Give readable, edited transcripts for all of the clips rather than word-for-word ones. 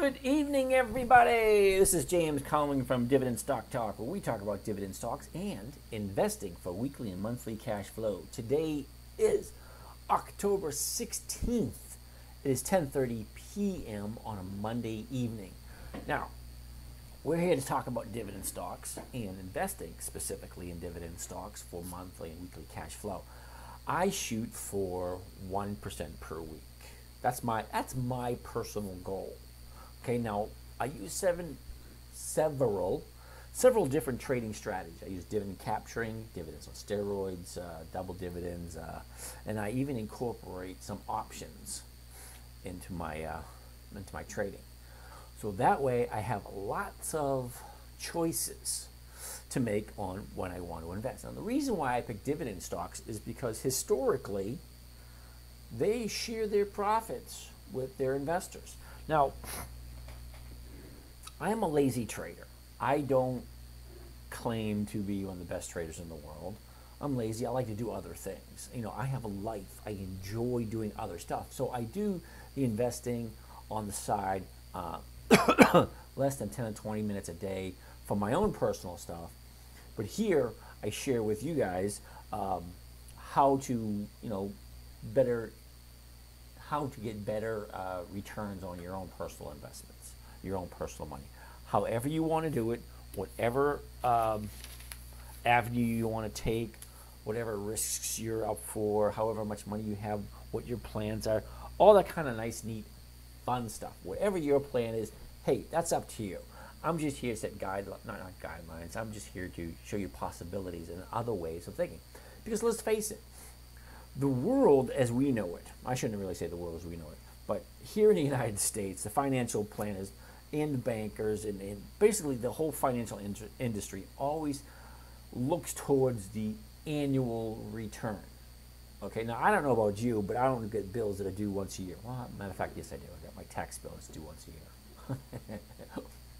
Good evening, everybody. This is James calling from Dividend Stock Talk, where we talk about dividend stocks and investing for weekly and monthly cash flow. Today is October 16th. It is 10:30 p.m. on a Monday evening. Now, we're here to talk about dividend stocks and investing specifically in dividend stocks for monthly and weekly cash flow. I shoot for 1% per week. That's my personal goal. Okay, now I use several different trading strategies. I use dividend capturing, dividends on steroids, double dividends, and I even incorporate some options into my trading. So that way I have lots of choices to make on when I want to invest. Now the reason why I pick dividend stocks is because historically they share their profits with their investors. Now, I am a lazy trader. I don't claim to be one of the best traders in the world. I'm lazy. I like to do other things. You know, I have a life. I enjoy doing other stuff. So I do the investing on the side, less than 10 to 20 minutes a day for my own personal stuff. But here I share with you guys how to get better returns on your own personal investments, your own personal money. However you want to do it, whatever avenue you want to take, whatever risks you're up for, however much money you have, what your plans are, all that kind of nice, neat, fun stuff. Whatever your plan is, hey, that's up to you. I'm just here to set not guidelines. I'm just here to show you possibilities and other ways of thinking. Because let's face it, the world as we know it, I shouldn't really say the world as we know it, but here in the United States, the financial planners and bankers and basically the whole financial industry always looks towards the annual return. Okay, now I don't know about you, but I don't get bills that are due once a year. Well, matter of fact, yes I do. I got my tax bill that's due once a year.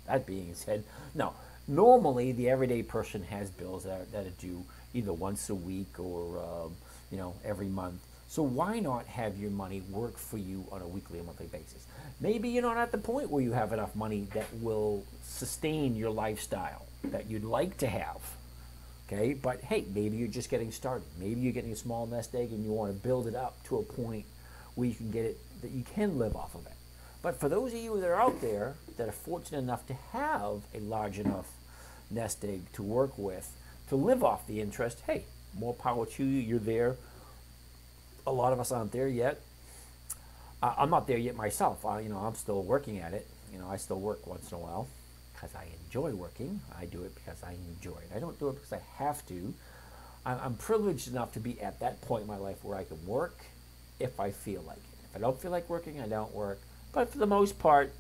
That being said, no. Normally, the everyday person has bills that are due either once a week or every month. So why not have your money work for you on a weekly or monthly basis? Maybe you're not at the point where you have enough money that will sustain your lifestyle that you'd like to have. Okay, but hey, maybe you're just getting started. Maybe you're getting a small nest egg and you want to build it up to a point where you can get it that you can live off of it. But for those of you that are out there that are fortunate enough to have a large enough nest egg to work with, to live off the interest, hey, more power to you. You're there. A lot of us aren't there yet. I'm not there yet myself. I'm still working at it. I still work once in a while because I enjoy working. I do it because I enjoy it. I don't do it because I have to. I'm privileged enough to be at that point in my life where I can work if I feel like it. If I don't feel like working, I don't work. But for the most part,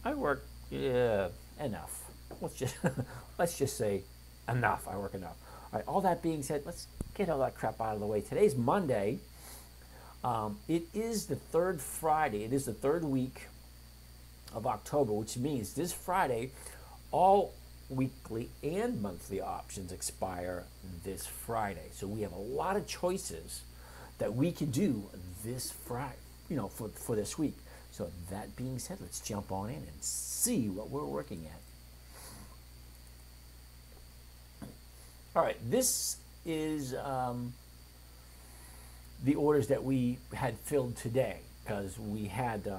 I work enough. Let's just say enough. I work enough. All right, all that being said, let's get all that crap out of the way. Today's Monday. It is the third Friday. It is the third week of October, which means this Friday, all weekly and monthly options expire this Friday. So we have a lot of choices that we can do this Friday, for this week. So that being said, let's jump on in and see what we're working at. All right, this is the orders that we had filled today because we had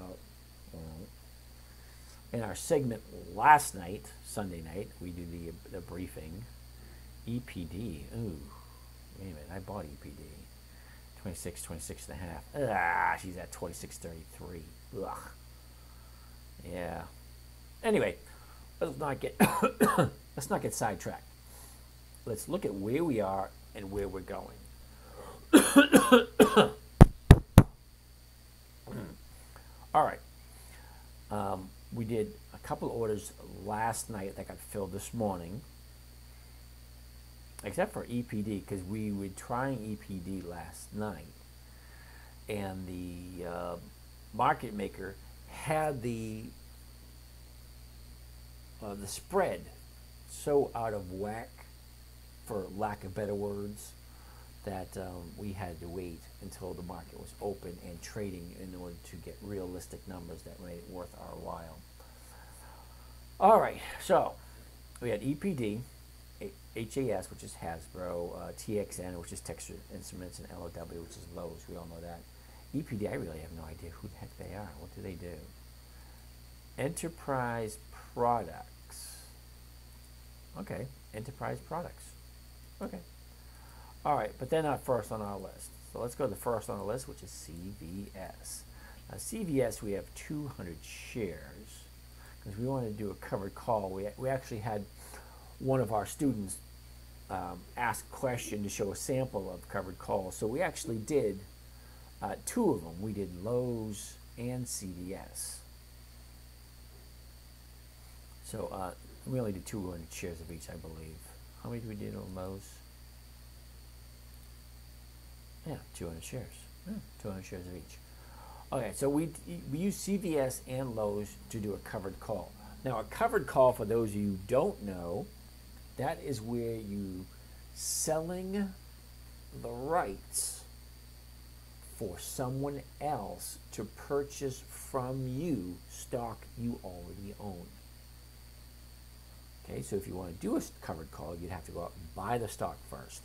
in our segment last night, Sunday night, we do the briefing. EPD, ooh, wait a minute, I bought EPD. 26 and a half. She's at 26.33. Ugh. Yeah. Anyway, let's not get sidetracked. Let's look at where we are and where we're going. All right. We did a couple of orders last night that got filled this morning, except for EPD because we were trying EPD last night, and the market maker had the spread so out of whack, for lack of better words, that we had to wait until the market was open and trading in order to get realistic numbers that made it worth our while. All right, so we had EPD, HAS, which is Hasbro, TXN, which is Texture Instruments, and LOW, which is Lowe's. We all know that. EPD, I really have no idea who the heck they are. What do they do? Enterprise Products. Okay, Enterprise Products. Okay. All right, but they're not first on our list. So let's go to the first on the list, which is CVS. Now, CVS, we have 200 shares because we wanted to do a covered call. We actually had one of our students ask a question to show a sample of covered calls. So we actually did two of them. We did Lowe's and CVS. So we only did 200 shares of each, I believe. How many did we do on Lowe's? Yeah, 200 shares. 200 shares of each. Okay, so we use CVS and Lowe's to do a covered call. Now, a covered call, for those of you who don't know, that is where you selling the rights for someone else to purchase from you stock you already own. Okay, so if you want to do a covered call, you'd have to go out and buy the stock first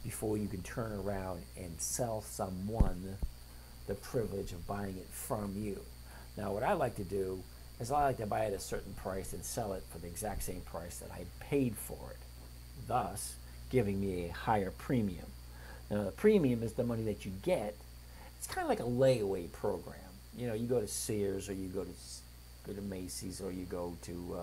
before you can turn around and sell someone the privilege of buying it from you. Now, what I like to do is I like to buy it at a certain price and sell it for the exact same price that I paid for it, thus giving me a higher premium. Now, the premium is the money that you get. It's kind of like a layaway program. You know, you go to Sears, or you go to Macy's, or you go to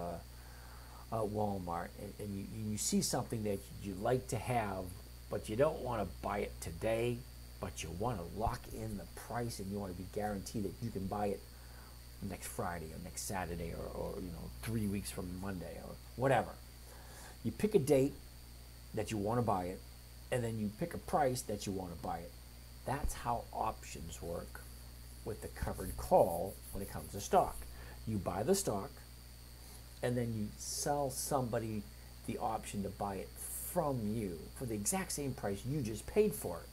Walmart, and you see something that you like to have, but you don't want to buy it today, but you want to lock in the price, and you want to be guaranteed that you can buy it next Friday or next Saturday, or 3 weeks from Monday, or whatever. You pick a date that you want to buy it, and then you pick a price that you want to buy it. That's how options work with the covered call when it comes to stock. You buy the stock, and then you sell somebody the option to buy it from you for the exact same price you just paid for it,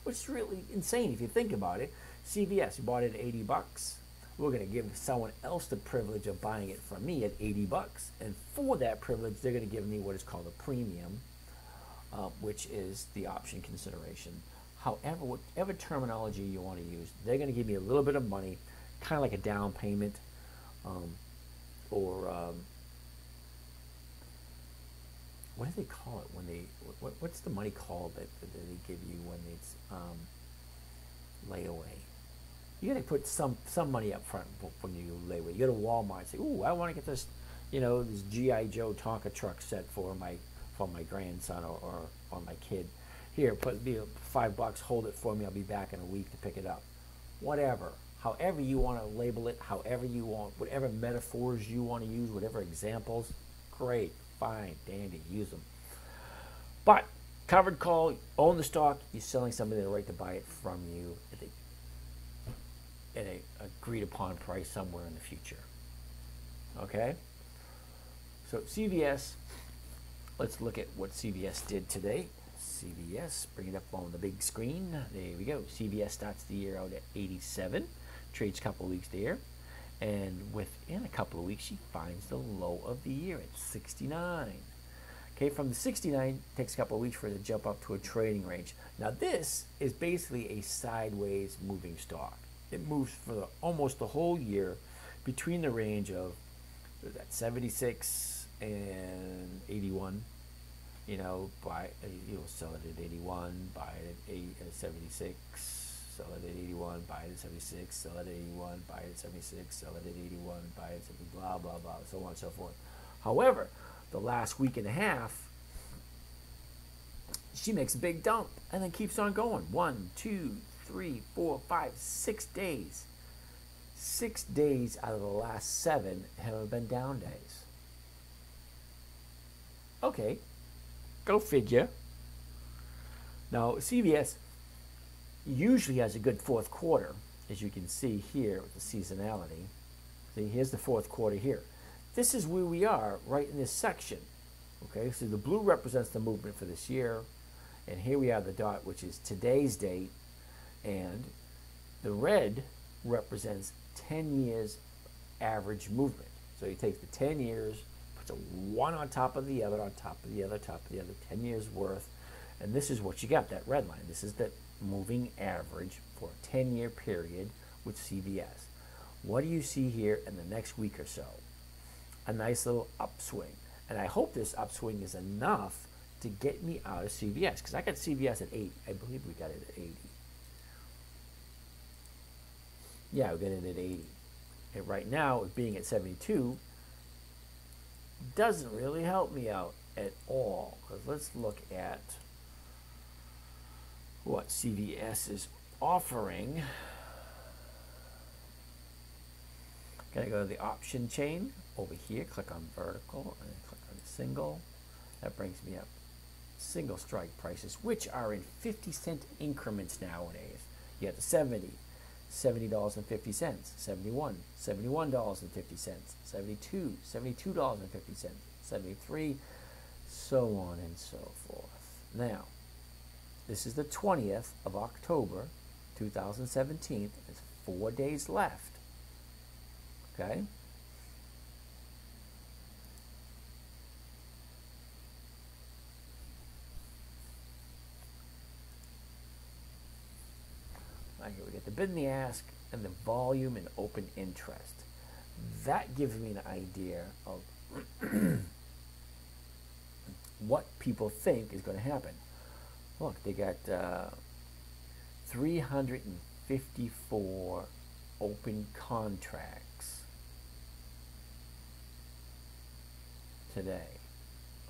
which is really insane if you think about it. CVS, you bought it at 80 bucks. We're going to give someone else the privilege of buying it from me at 80 bucks. And for that privilege, they're going to give me what is called a premium, which is the option consideration. However, whatever terminology you want to use, they're going to give me a little bit of money, kind of like a down payment, or what do they call it when they? What's the money called that they give you when it's layaway? You got to put some money up front when you layaway. You go to Walmart and say, "Ooh, I want to get this, this GI Joe Tonka truck set for my grandson or my kid. Here, put me $5. Hold it for me. I'll be back in a week to pick it up." Whatever. However you want to label it, however you want, whatever metaphors you want to use, whatever examples, great, fine, dandy, use them. But covered call, own the stock, you're selling somebody the right to buy it from you at a agreed upon price somewhere in the future. Okay? So CVS, let's look at what CVS did today. CVS, bring it up on the big screen. There we go. CVS starts the year out at 87, trades a couple of weeks there, and within a couple of weeks, she finds the low of the year at 69. Okay, from the 69, takes a couple of weeks for it to jump up to a trading range. Now, this is basically a sideways moving stock. It moves for almost the whole year between the range of 76 and 81. Sell it at 81, buy it at 76, sell it at 81, buy it at 76, sell it at 81, buy it at 76, sell it at 81, buy it at 70, blah, blah, blah, so on and so forth. However, the last week and a half, she makes a big dump and then keeps on going. 1, 2, 3, 4, 5, 6 days. 6 days out of the last 7 have been down days. Okay. Go figure. Now, CVS usually has a good fourth quarter, as you can see here with the seasonality. See, here's the fourth quarter here. This is where we are, right in this section. Okay, so the blue represents the movement for this year, and here we have the dot, which is today's date, and the red represents 10 years average movement. So he takes the 10 years, puts a one on top of the other, on top of the other, top of the other, 10 years worth. And this is what you got, that red line. This is the moving average for a 10-year period with CVS. What do you see here in the next week or so? A nice little upswing. And I hope this upswing is enough to get me out of CVS, because I got CVS at 80. I believe we got it at 80. Yeah, we got it at 80. And right now, it being at 72 doesn't really help me out at all. Because let's look at what CVS is offering. Gotta go to the option chain over here, click on vertical, and then click on single. That brings me up single strike prices, which are in 50-cent increments nowadays. You got the 70, $70.50, 71, $71.50, 72, $72.50, 73, so on and so forth. Now, this is the 20th of October, 2017. There's 4 days left. Okay? Right here we get the bid and the ask and the volume and open interest. That gives me an idea of what people think is going to happen. Look, they got 354 open contracts today.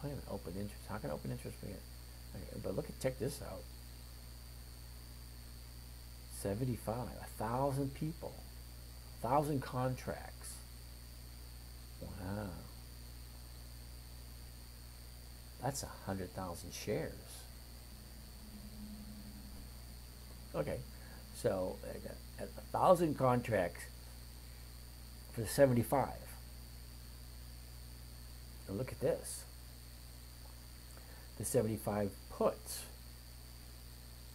I have an open interest. How can open interest be? Okay, but look at, check this out. 75, 1,000 people, 1,000 contracts. Wow. That's 100,000 shares. Okay, so at 1,000 contracts for 75. And look at this. The 75 puts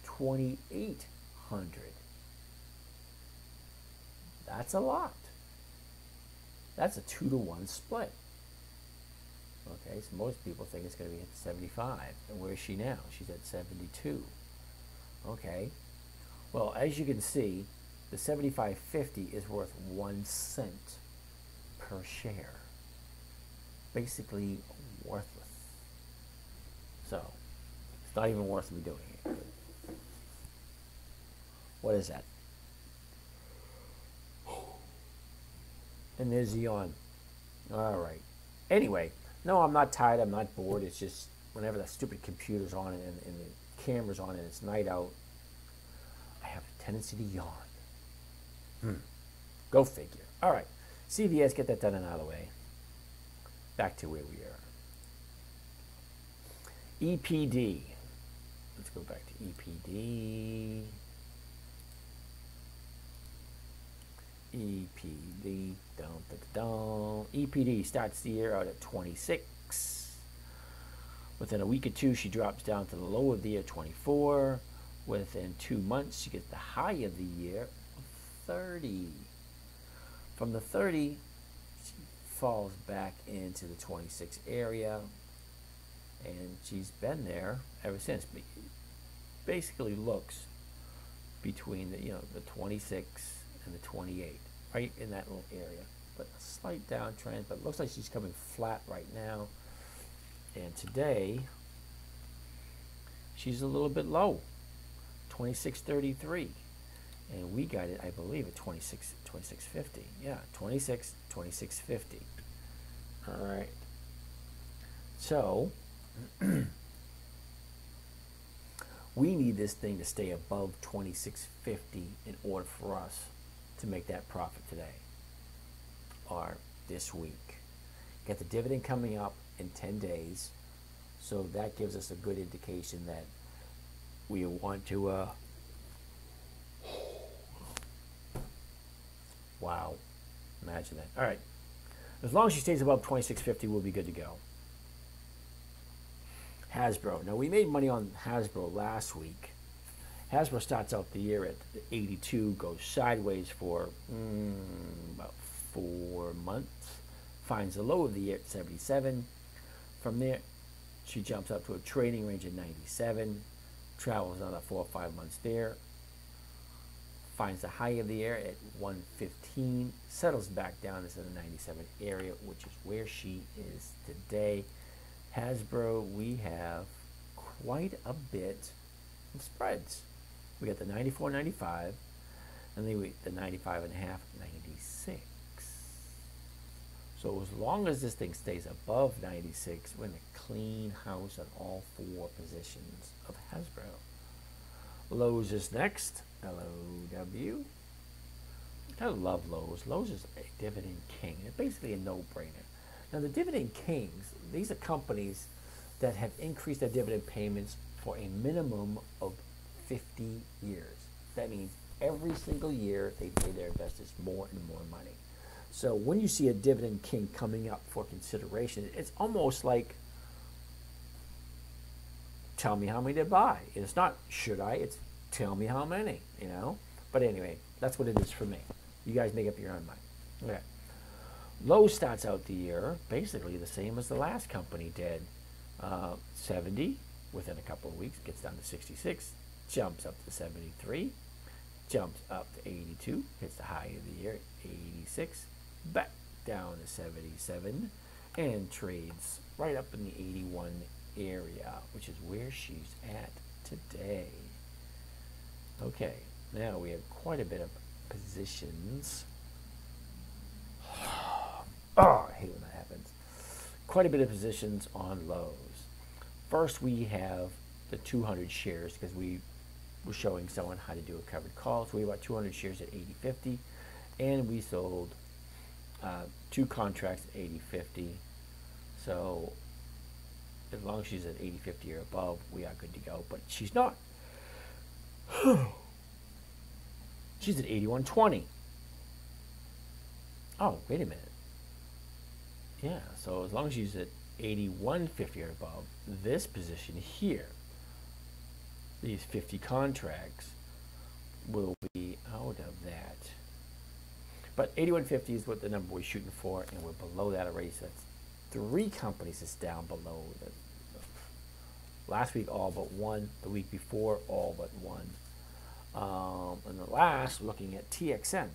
2,800. That's a lot. That's a 2-to-1 split. Okay, so most people think it's going to be at 75. And where is she now? She's at 72. Okay. Well, as you can see, the 75.50 is worth 1 cent per share. Basically worthless. So, it's not even worth me doing it. What is that? And there's the yawn. All right. Anyway, no, I'm not tired. I'm not bored. It's just whenever that stupid computer's on and the camera's on and it's night out, I have a tendency to yawn. Go figure. All right. CVS, get that done and out of the way. Back to where we are. EPD. Let's go back to EPD. EPD, EPD starts the year out at 26. Within a week or two, she drops down to the low of the year, 24. Within 2 months, she gets the high of the year of 30. From the 30, she falls back into the 26 area, and she's been there ever since. Basically, looks between the the 26 and the 28, right in that little area. But a slight downtrend, but it looks like she's coming flat right now. And today, she's a little bit low, 26.33. And we got it, I believe, at 26.50. Yeah, 26.50. All right. So, we need this thing to stay above 26.50 in order for us to make that profit today or this week. Got the dividend coming up in 10 days, so that gives us a good indication that we want to wow, imagine that. All right, as long as she stays above 26.50, we'll be good to go. Hasbro. Now, we made money on Hasbro last week. Hasbro starts out the year at 82, goes sideways for about 4 months, finds the low of the year at 77. From there, she jumps up to a trading range of 97, travels another 4 or 5 months there, finds the high of the year at 115, settles back down into the 97 area, which is where she is today. Hasbro, we have quite a bit of spreads. We got the 94.95, and then the 95.5, 96. So as long as this thing stays above 96, we're in a clean house on all 4 positions of Hasbro. Lowe's is next. LOW. I love Lowe's. Lowe's is a dividend king. It's basically a no-brainer. Now the dividend kings, these are companies that have increased their dividend payments for a minimum of 50 years. That means every single year they pay their investors more and more money. So when you see a dividend king coming up for consideration, it's almost like, tell me how many to buy. And it's not should I, it's tell me how many, you know. But anyway, that's what it is for me. You guys make up your own mind. Okay. Lowe's starts out the year basically the same as the last company did. 70 within a couple of weeks, gets down to 66, jumps up to 73, jumps up to 82, hits the high of the year, 86, back down to 77, and trades right up in the 81 area, which is where she's at today. Okay, now we have quite a bit of positions. Oh, I hate when that happens. Quite a bit of positions on Lowe's. First, we have the 200 shares because we were showing someone how to do a covered call. So we bought 200 shares at 80.50, and we sold 2 contracts at 80.50. So as long as she's at 80.50 or above, we are good to go. But she's not. She's at 81.20. Oh, wait a minute. Yeah, so as long as she's at 81.50 or above, this position here, these 50 contracts, will be out of that. But 81.50 is what the number we're shooting for, and we're below that already. So that's 3 companies that's down below. Last week, all but 1. The week before, all but 1. And the last, looking at TXN,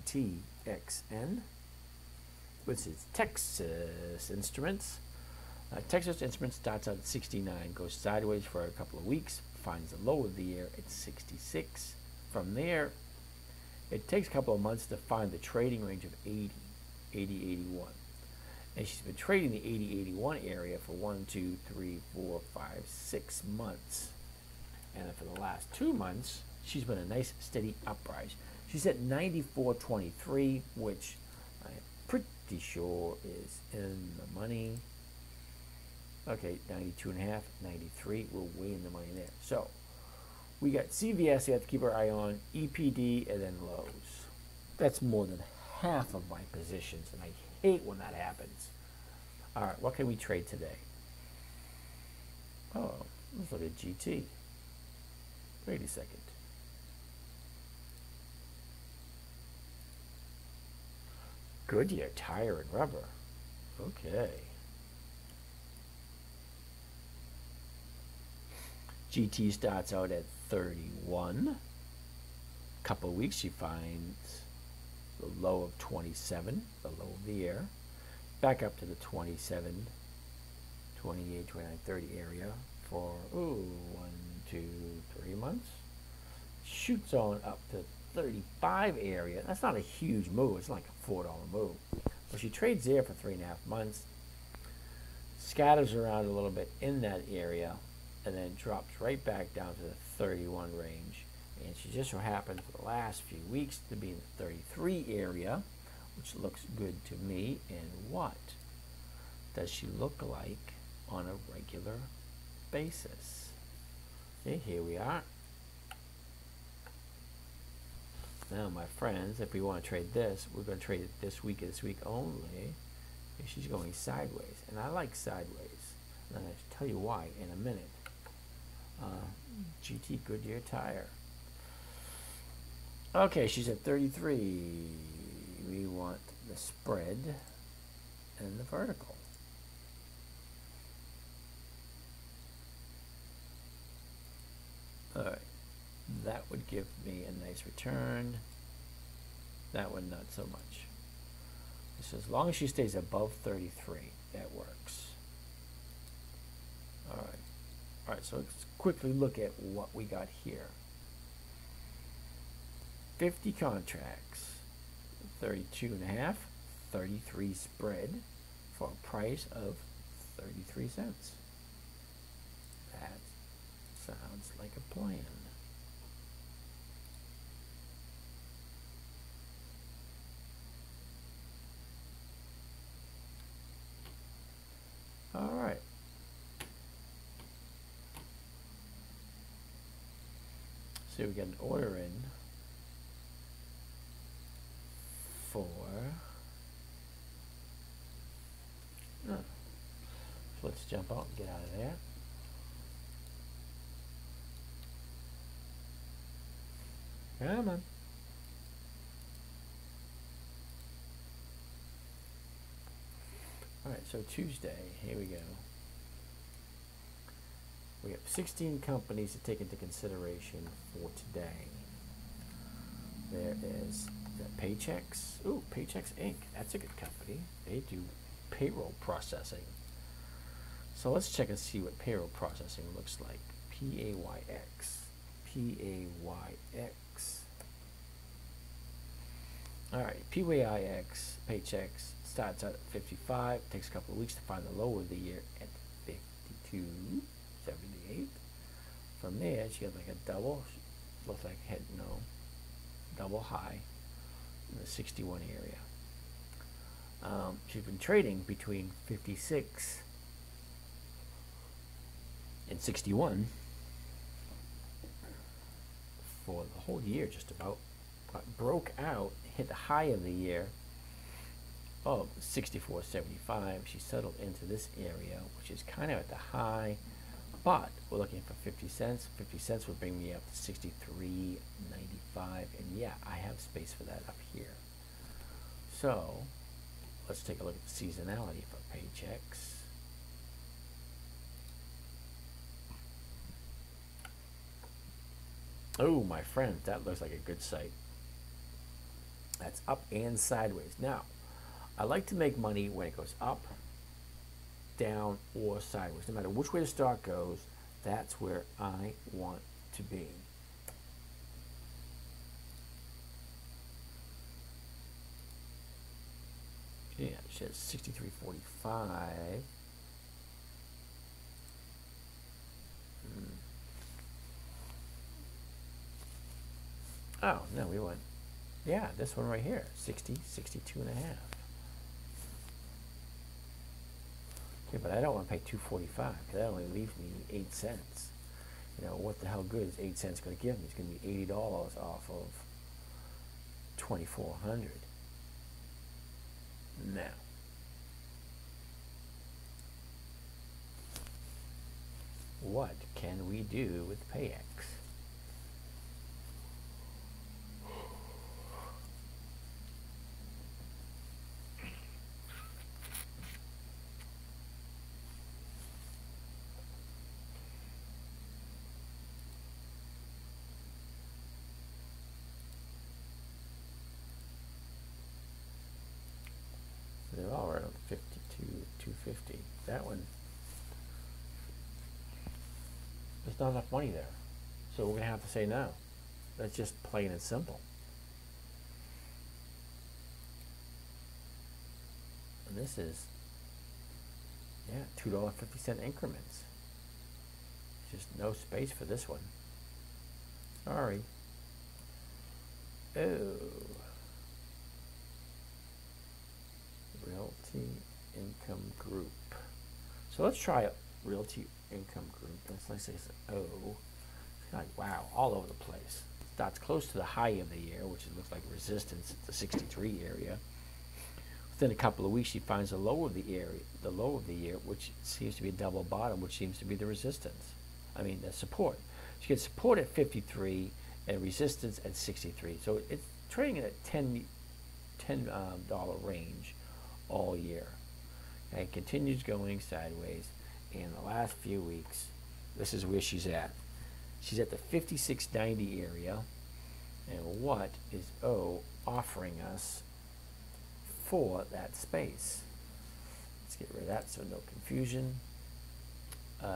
which is Texas Instruments. Texas Instruments starts out at 69, goes sideways for a couple of weeks, finds the low of the year at 66. From there, it takes a couple of months to find the trading range of 80, 81. And she's been trading the 80, 81 area for 1, 2, 3, 4, 5, 6 months. And for the last 2 months, she's been a nice steady uprise. She's at 94.23, which I'm pretty sure is in the money. Okay, 92.5, 93, we're way in the money there. So we got CVS you have to keep our eye on, EPD, and then Lowe's. That's more than half of my positions, and I hate when that happens. All right, what can we trade today? Oh, let's look at GT. Wait a second. Goodyear Tire and Rubber. Okay. GT starts out at 31. Couple of weeks, she finds the low of 27, the low of the year. Back up to the 27, 28, 29, 30 area for, 1, 2, 3 months. Shoots on up to 35 area. That's not a huge move. It's like a $4 move. But she trades there for 3.5 months, scatters around a little bit in that area, and then drops right back down to the 31 range. And she just so happens for the last few weeks to be in the 33 area, which looks good to me. And what does she look like on a regular basis? Okay, here we are. Now, my friends, if we want to trade this, we're going to trade it this week only. And she's going sideways, and I like sideways. And I'll tell you why in a minute. GT Goodyear Tire. Okay, she's at 33. We want the spread. and the vertical. All right, that would give me a nice return. That one not so much. So as long as she stays above 33, that works. All right. All right, so let's quickly look at what we got here. 50 contracts, 32.5, 33 spread for a price of 33 cents. That sounds like a plan. All right. So we got an order in for so let's jump out and get out of there. Come on. All right, so Tuesday, here we go. We have 16 companies to take into consideration for today. There is the Paychex. Ooh, Paychex Inc. That's a good company. They do payroll processing. So let's check and see what payroll processing looks like. P-A-Y-X. P-A-Y-X. All right, P-Y-X, Paychex starts out at 55. Takes a couple of weeks to find the low of the year at 52.78. From there, she had like a double, looks like head no, double high in the 61 area. She's been trading between 56 and 61 for the whole year, just about. Broke out, hit the high of the year of 64.75. She settled into this area, which is kind of at the high, but we're looking for 50 cents. 50 cents would bring me up to 63.95, and yeah, I have space for that up here. So let's take a look at the seasonality for Paychex. Oh, my friend, that looks like a good site. That's up and sideways. Now, I like to make money when it goes up, down, or sideways. No matter which way the stock goes, that's where I want to be. Yeah, she has 63.45. Oh, no, we went. Yeah, this one right here, 60, 62.5. Okay, but I don't want to pay $2.45 because that only leaves me 8 cents. You know, what the hell good is 8 cents going to give me? It's going to be $80 off of 2,400. Now, what can we do with Paychex? They're all around 52, 250. That one, there's not enough money there. So we're going to have to say no. That's just plain and simple. And this is, yeah, $2.50 increments. Just no space for this one. Sorry. Oh. Realty Income Group. So let's try Realty Income Group. Let's say O. Like, wow, all over the place. Starts close to the high of the year, which looks like resistance at the 63 area. Within a couple of weeks, she finds the low of the year, which seems to be a double bottom, which seems to be the resistance. I mean, the support. She gets support at 53 and resistance at 63. So it's trading at a $10 range all year. and continues going sideways. In the last few weeks, this is where she's at. She's at the 56.90 area, and what is O offering us for that space? Let's get rid of that so no confusion. No,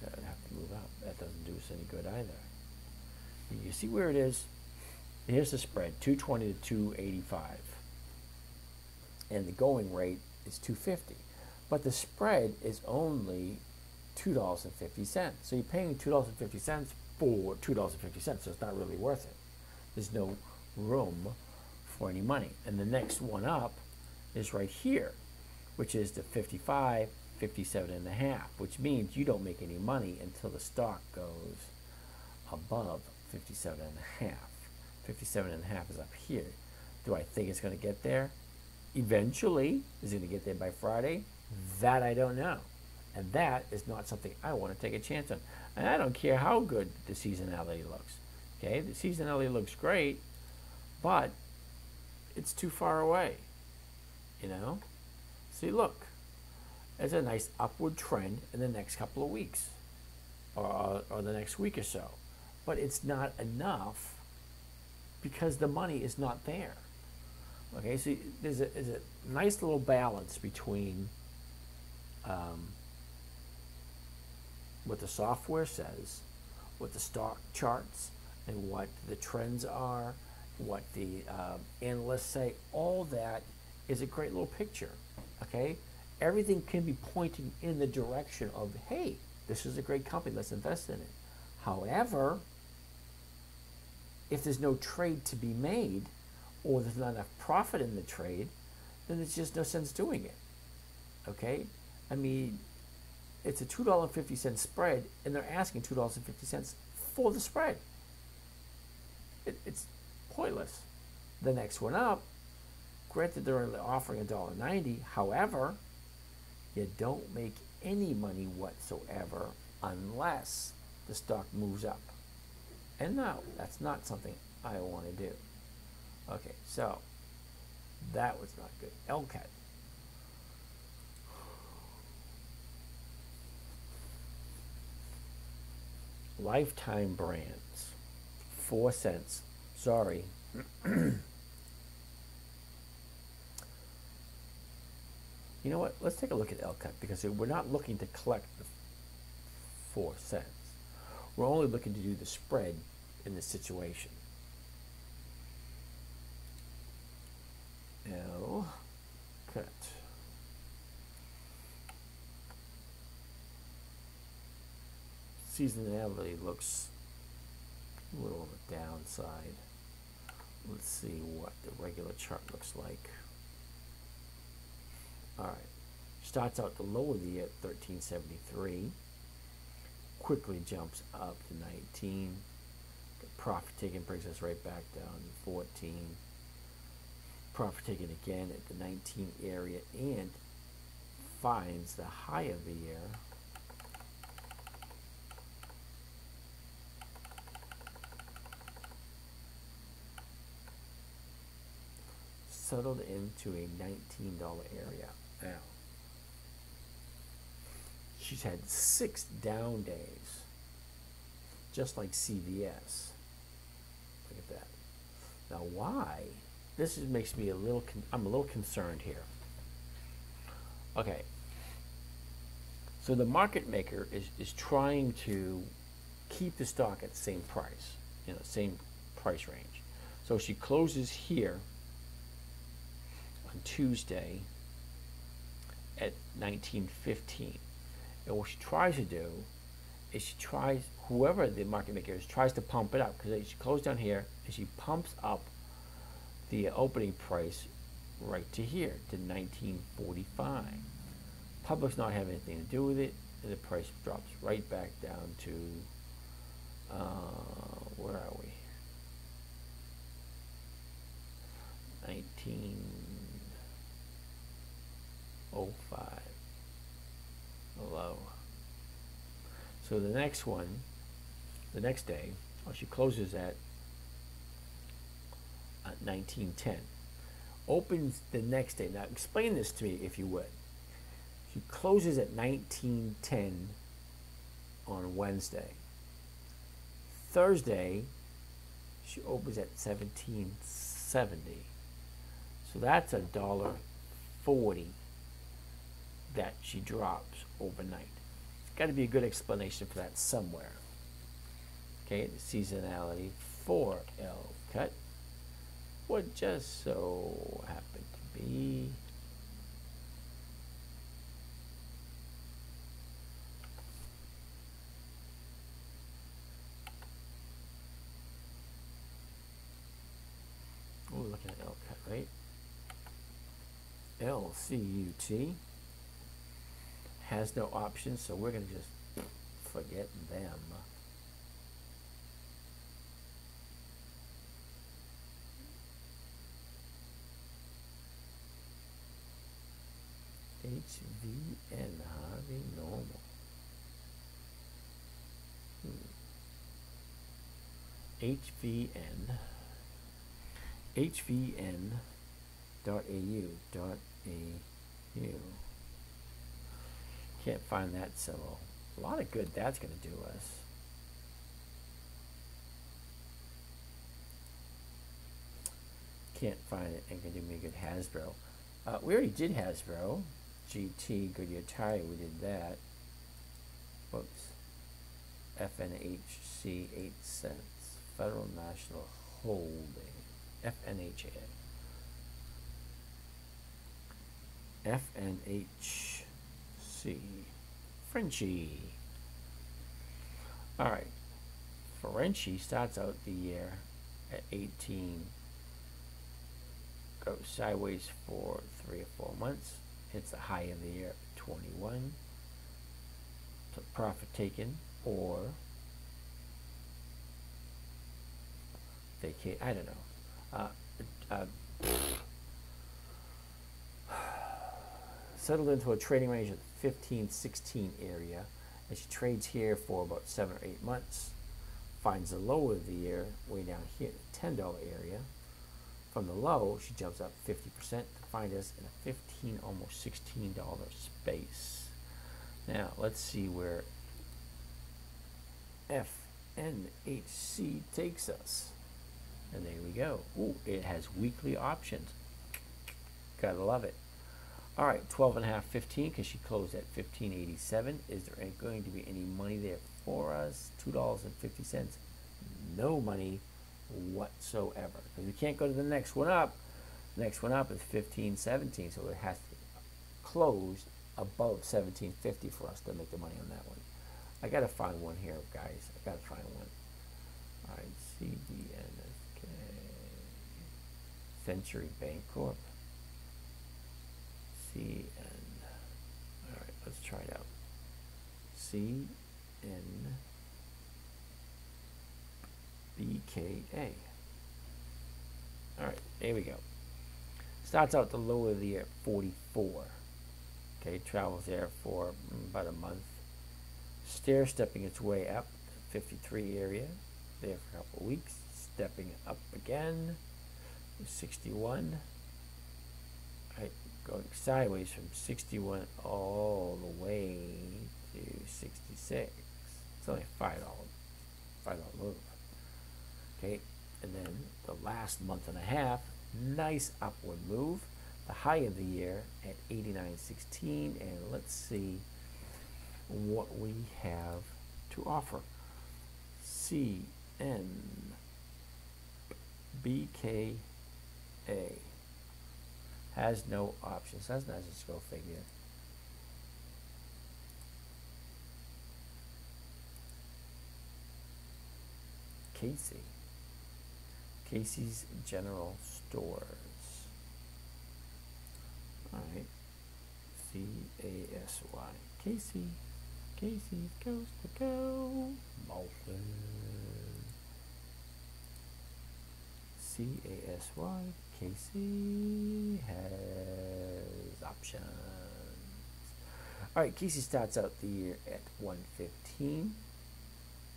I'd have to move out. That doesn't do us any good either. You see where it is? Here's the spread, 220 to 285. And the going rate is 250. But the spread is only $2.50. So you're paying $2.50 for $2.50, so it's not really worth it. There's no room for any money. And the next one up is right here, which is the 55, 57 and a half, which means you don't make any money until the stock goes above 57 and a half. 57 and a half is up here. Do I think it's going to get there? Eventually. Is it going to get there by Friday? That I don't know. And that is not something I want to take a chance on. And I don't care how good the seasonality looks. Okay, the seasonality looks great, but it's too far away. You know? See, look. There's a nice upward trend in the next couple of weeks. Or the next week or so. But it's not enough because the money is not there. Okay, so there's a nice little balance between what the software says, what the stock charts, and what the trends are, what the analysts say. All that is a great little picture. Okay, everything can be pointing in the direction of, hey, this is a great company, let's invest in it. However, if there's no trade to be made, or there's not enough profit in the trade, then there's just no sense doing it. Okay? I mean, it's a $2.50 spread, and they're asking $2.50 for the spread. It's pointless. The next one up, granted they're only offering $1.90, however, you don't make any money whatsoever unless the stock moves up. And no, that's not something I want to do. Okay, so that was not good. LCAT. Lifetime Brands. 4 cents. Sorry. You know what? Let's take a look at LCAT because we're not looking to collect the 4 cents. We're only looking to do the spread in this situation. LCAT. Seasonality looks a little on the downside. Let's see what the regular chart looks like. All right. Starts out the low of the year at 1373. Quickly jumps up to 19. The profit taking brings us right back down to 14. Profit taking again at the 19 area and finds the high of the year. Settled into a $19 area. Now, she's had 6 down days, just like CVS. Look at that. Now, why? This makes me I'm a little concerned here. Okay. So the market maker is trying to keep the stock at the same price, same price range. So she closes here on Tuesday at 19.15. And what she tries to do is whoever the market maker is, tries to pump it up, because she closed down here and she pumps up the opening price right to here, to 19.45. Public's not having anything to do with it, and the price drops right back down to, where are we? 19. 1905 low. So the next one, the next day, she closes at 1910. Opens the next day. Now explain this to me if you would. She closes at 1910 on Wednesday. Thursday, she opens at 1770. So that's $1.40 that she drops overnight. There's got to be a good explanation for that somewhere. Okay, the seasonality for L cut would just so happen to be we're looking at L cut, right? LCUT has no options, so we're going to just forget them. HVN, Harvey Normal. HVN. HVN.au.au. Can't find that symbol. A lot of good that's going to do us. Can't find it. Ain't going to do me a good Hasbro. We already did Hasbro. GT, Goodyear Tire, we did that. Whoops. FNHC, 8 cents. Federal National Holding. FNHA. FNHC. Frenchie. Alright. Frenchie starts out the year at 18. Goes sideways for 3 or 4 months. Hits the high of the year at 21. So profit taken or vacate. I don't know. Settled into a trading range of 15-16 area. And she trades here for about 7 or 8 months. Finds the low of the year way down here, the $10 area. From the low, she jumps up 50% to find us in a $15, almost $16 space. Now, let's see where FNHC takes us. And there we go. Ooh, it has weekly options. Gotta love it. All right, 12.5, 15, because she closed at 15.87. Is there going to be any money there for us? $2.50. No money whatsoever, because we can't go to the next one up. The next one up is 15.17, so it has to close above 17.50 for us to make the money on that one. I gotta find one here, guys. I gotta find one. All right, CBNSK, Century Bancorp, CN. All right, let's try it out. CN. BKA. All right, there we go. Starts out the low of the year at 44. Okay, travels there for about a month. Stair stepping its way up, 53 area. There for a couple of weeks. Stepping up again, 61. All right, going sideways from 61 all the way to 66. It's only $5 move. Okay, and then the last month and a half, nice upward move. The high of the year at 89.16, and let's see what we have to offer. CNBKA has no options. That's nice. Let's go figure. Casey's General Stores. All right. CASY. Casey's Coast to Go. Malton. CASY. Casey has options. All right, Casey starts out the year at 115.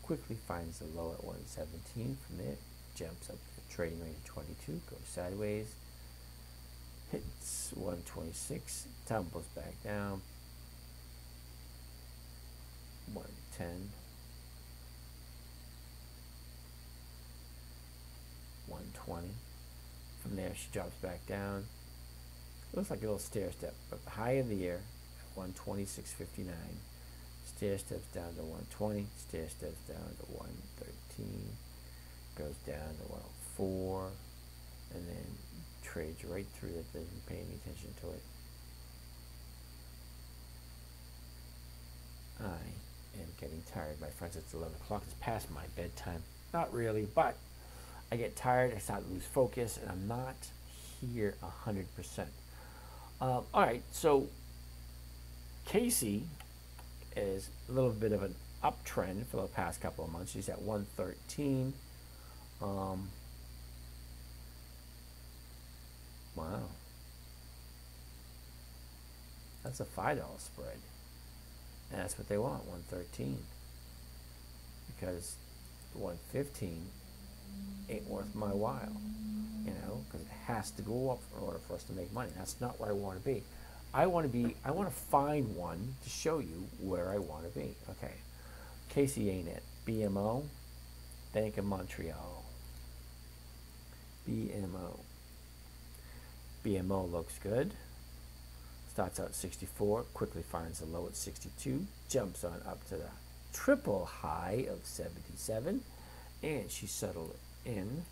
Quickly finds the low at 117. From there, jumps up to the trading range of 22, goes sideways, hits 126, tumbles back down, 110, 120. From there, she drops back down. It looks like a little stair step, but the high of the year at 126.59. Stair steps down to 120, stair steps down to 113, goes down to 104, and then trades right through that, doesn't pay any attention to it. I am getting tired, my friends. It's 11 o'clock. It's past my bedtime. Not really, but I get tired. I start to lose focus, and I'm not here 100%. All right, so Casey is a little bit of an uptrend for the past couple of months. She's at 113. Wow. That's a $5 spread. And that's what they want, 113. Because 115 ain't worth my while, you know, because it has to go up in order for us to make money. That's not where I want to be. I want to find one to show you where I want to be. Okay. Casey ain't it. BMO, Bank of Montreal. BMO. BMO looks good. Starts out 64, quickly finds the low at 62, jumps on up to the triple high of 77, and she settled in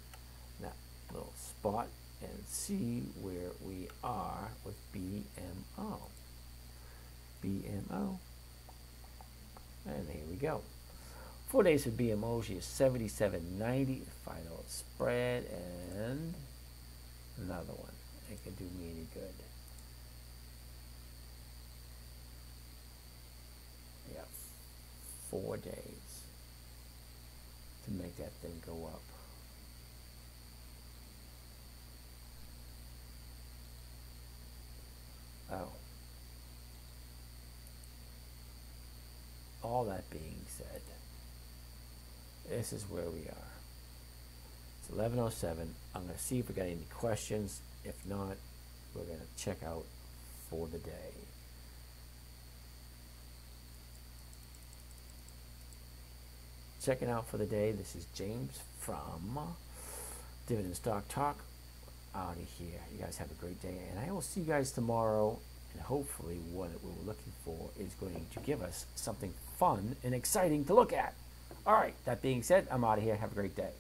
that little spot and see where we are with BMO. BMO. And here we go. 4 days for BMO, she is 77.90, final spread, and another one. It can do me any good. Yeah, 4 days to make that thing go up. Oh. All that being said, this is where we are. It's 11:07. I'm going to see if we got any questions. If not, we're going to check out for the day. Checking out for the day. This is James from Dividend Stock Talk. Out of here. You guys have a great day, and I will see you guys tomorrow. And hopefully, what we're looking for is going to give us something fun and exciting to look at. All right. That being said, I'm out of here. Have a great day.